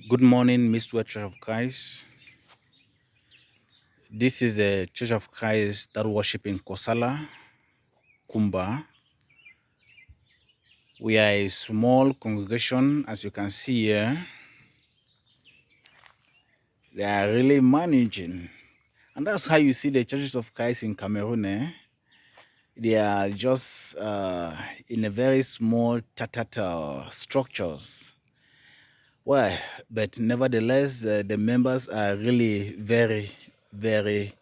Good morning, Mr. Church of Christ. This is the Church of Christ that worship in Kosala, Kumba. We are a small congregation, as you can see here. They are really managing. And that's how you see the Churches of Christ in Cameroon. They are just in a very small tatata structures. Well, but nevertheless, the members are really very, very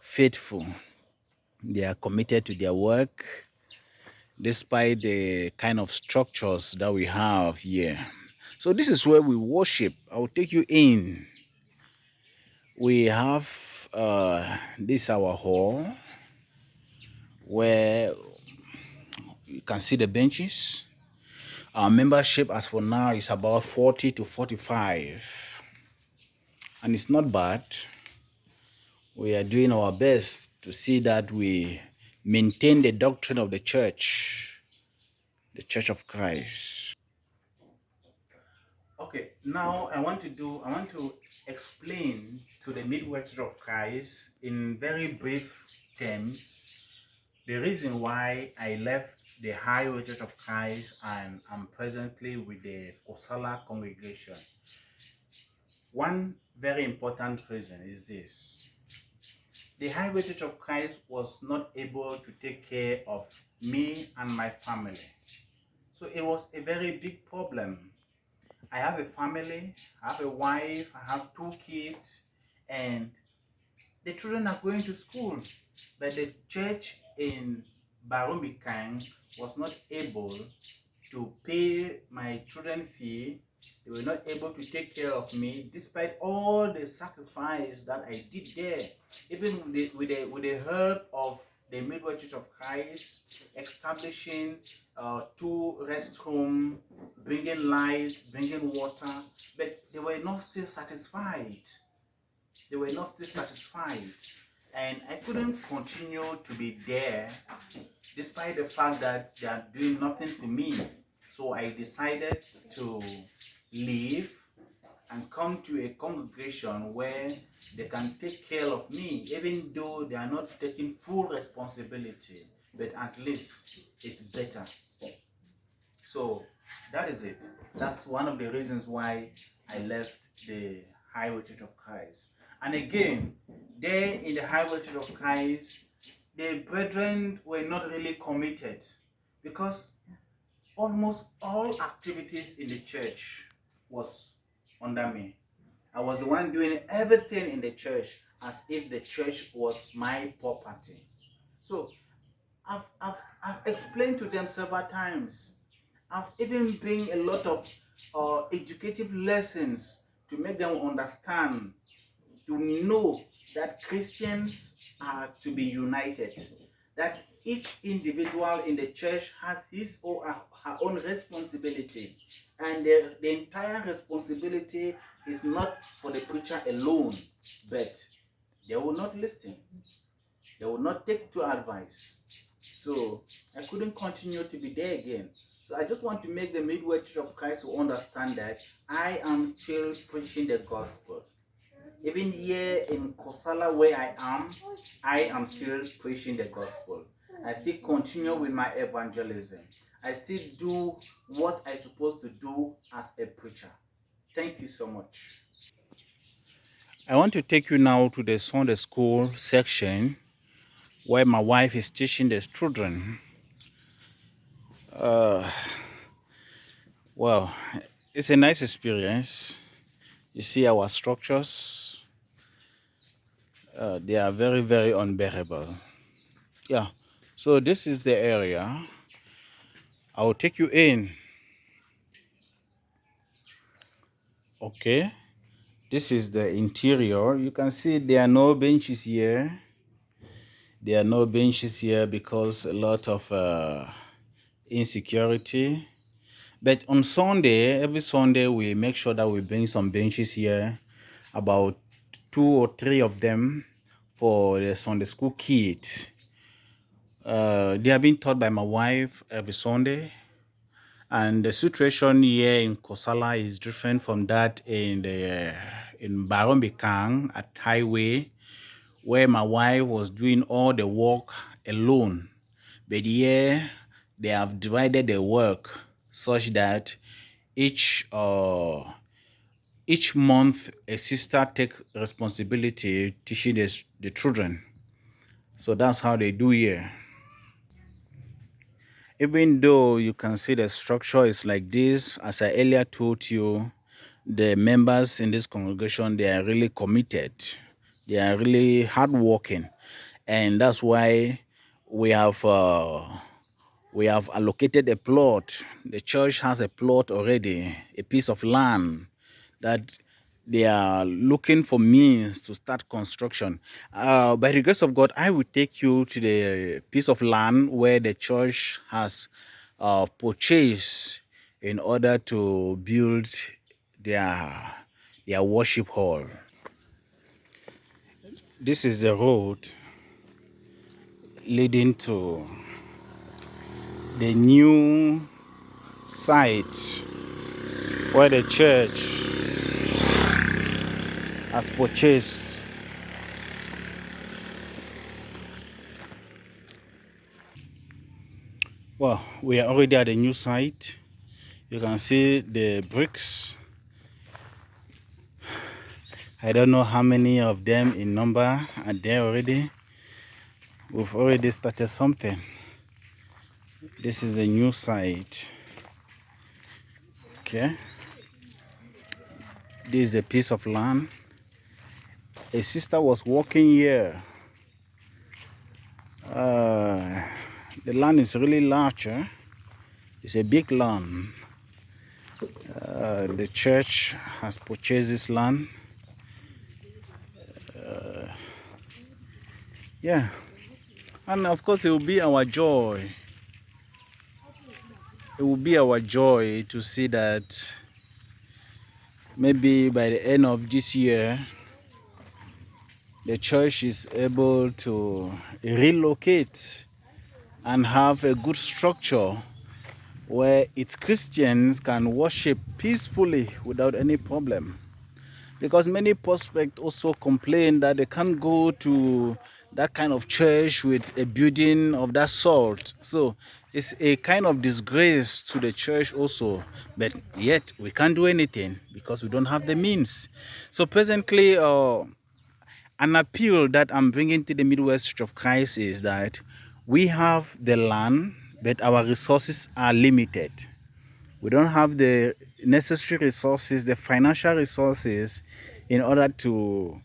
faithful. They are committed to their work despite the kind of structures that we have here. So this is where we worship. I will take you in. We have this our hall where you can see the benches. Our membership as for now is about 40 to 45. And it's not bad. We are doing our best to see that we maintain the doctrine of the Church of Christ. Okay, now I want to explain to the Midwest Church of Christ in very brief terms the reason why I left the Highway Church of Christ and I'm presently with the Kosala congregation. One very important reason is this. The Highway Church of Christ was not able to take care of me and my family. So it was a very big problem. I have a family, I have a wife, I have 2 kids, and the children are going to school. But the church in Barumikang was not able to pay my children fee. They were not able to take care of me despite all the sacrifice that I did there. Even with the help of the Midway Church of Christ, establishing 2 restrooms, bringing light, bringing water, but they were not still satisfied. They were not still satisfied. And I couldn't continue to be there despite the fact that they are doing nothing for me. So I decided to leave and come to a congregation where they can take care of me, even though they are not taking full responsibility, but at least it's better. So that is it. That's one of the reasons why I left the Highway Church of Christ. And again, there in the Highway Church of Christ, the brethren were not really committed because almost all activities in the church was under me. I was the one doing everything in the church as if the church was my property. So I've explained to them several times. I've even bring a lot of educative lessons to make them understand, to know that Christians are to be united, that each individual in the church has his or her own responsibility, and the entire responsibility is not for the preacher alone, but they will not listen. They will not take to advice. So I couldn't continue to be there again. So I just want to make the Midway Church of Christ to understand that I am still preaching the gospel. Even here in Kosala where I am still preaching the gospel. I still continue with my evangelism. I still do what I'm supposed to do as a preacher. Thank you so much. I want to take you now to the Sunday school section where my wife is teaching the children. Well, it's a nice experience. You see our structures. They are very, very unbearable. Yeah. So this is the area. I will take you in. Okay. This is the interior. You can see there are no benches here. There are no benches here because a lot of insecurity. But on Sunday, every Sunday, we make sure that we bring some benches here, about 2 or 3 of them for the Sunday school kids. They are being taught by my wife every Sunday. And the situation here in Kosala is different from that in Barombikang at Highway, where my wife was doing all the work alone. But here they have divided the work such that each month a sister take responsibility teaching the children. So that's how they do here. Even though you can see the structure is like this, as I earlier told you, the members in this congregation, they are really committed. They are really hardworking. And that's why we have allocated a plot. The church has a plot already, a piece of land that they are looking for means to start construction. By the grace of God, I will take you to the piece of land where the church has purchased in order to build their worship hall. This is the road leading to the new site where the church has purchased. Well, we are already at the new site. You can see the bricks. I don't know how many of them in number are there already. We've already started something. This is a new site. Okay. This is a piece of land. A sister was walking here. The land is really large. It's a big land. The church has purchased this land. Yeah. And of course, it will be our joy. It will be our joy to see that maybe by the end of this year, the church is able to relocate and have a good structure where its Christians can worship peacefully without any problem. Because many prospects also complain that they can't go to that kind of church with a building of that sort. So it's a kind of disgrace to the church also. But yet we can't do anything because we don't have the means. So presently, an appeal that I'm bringing to the Midwest Church of Christ is that we have the land, but our resources are limited. We don't have the necessary resources, the financial resources, in order to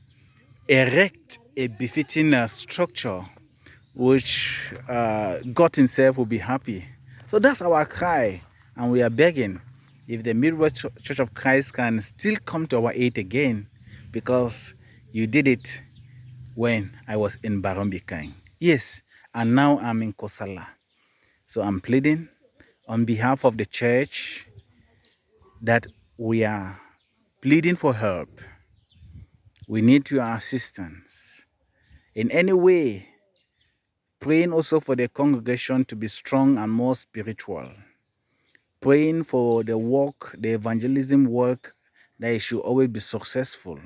erect a befitting structure which God Himself will be happy. So that's our cry, and we are begging if the Midwest Church of Christ can still come to our aid again, because you did it when I was in Barombikang. Yes, and now I'm in Kosala. So I'm pleading on behalf of the church that we are pleading for help. We need your assistance in any way, praying also for the congregation to be strong and more spiritual, praying for the work, the evangelism work, that it should always be successful.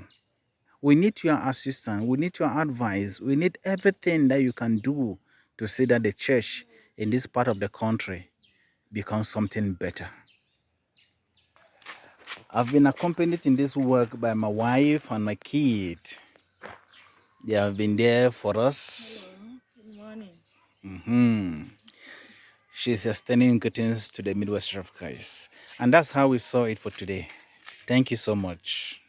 We need your assistance. We need your advice. We need everything that you can do to see that the church in this part of the country becomes something better. I've been accompanied in this work by my wife and my kid. They have been there for us. Good morning. She's extending greetings to the Midwest Church of Christ. And that's how we saw it for today. Thank you so much.